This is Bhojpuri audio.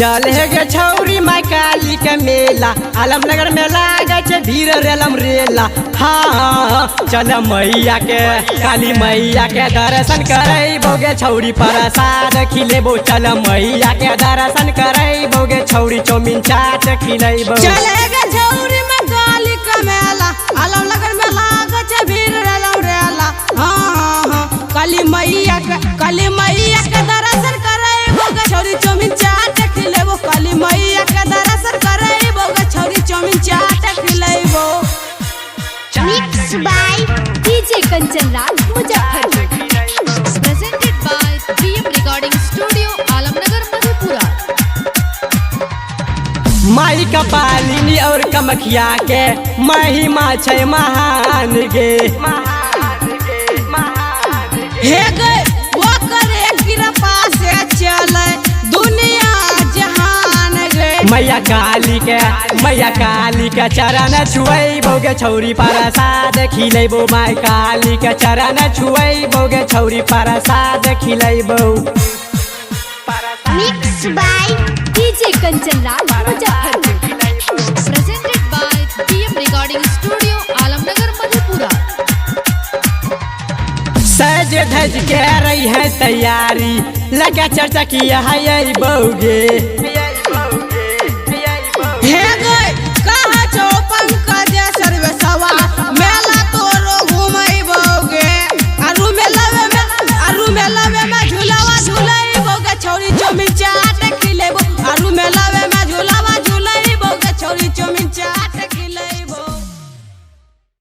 चल गे छौरी माई काली के मेला आलमनगर में लागे भीड़ रेलम रेला। हाँ चल मैया के काली मैया के दर्शन करे गे छौरी प्रसाद खिलेबो। चल मैया के दर्शन करे गे छौरी चौमिन चाट खिलेबो। चल गे छौरी माई काली के मेला आलमनगर में लागे भीड़ रेलम रेला। हाँ काली मैया के दर्शन करे गे छौरी चौमिन चाट खिलेबो। काली मैया के दर्शन करेबो गे छौरी चौमिन चाट खिलेबो। Mixed by DJ Kanchan Raj Muzaffarpur. Presented by PM Recording Studio, Alamnagar, Madhepura. माई का पालिनी और कमखिया के महिमा छै महान गे। हे गे वो करे कृपा से चले दुनिया जहान गे। मैया काली के चरण छुएबो गे छौरी प्रसाद खिलेबो। माई काली के चरण छुएबो गे छौरी प्रसाद खिलेबो। Mixed by DJ Kanchan Raj Muzaffarpur. Presented by PM Recording Studio, Alamnagar, Madhepura. सज धज के रही है तैयारी लगा चर्चा किया है बौगे। हे गे कहा छौ पंकज सर्वेसवा मेला तोरो घुमैबोगे। आरु मेलावे में झूलावा झूलैबोगे छौरी चौमिन चाट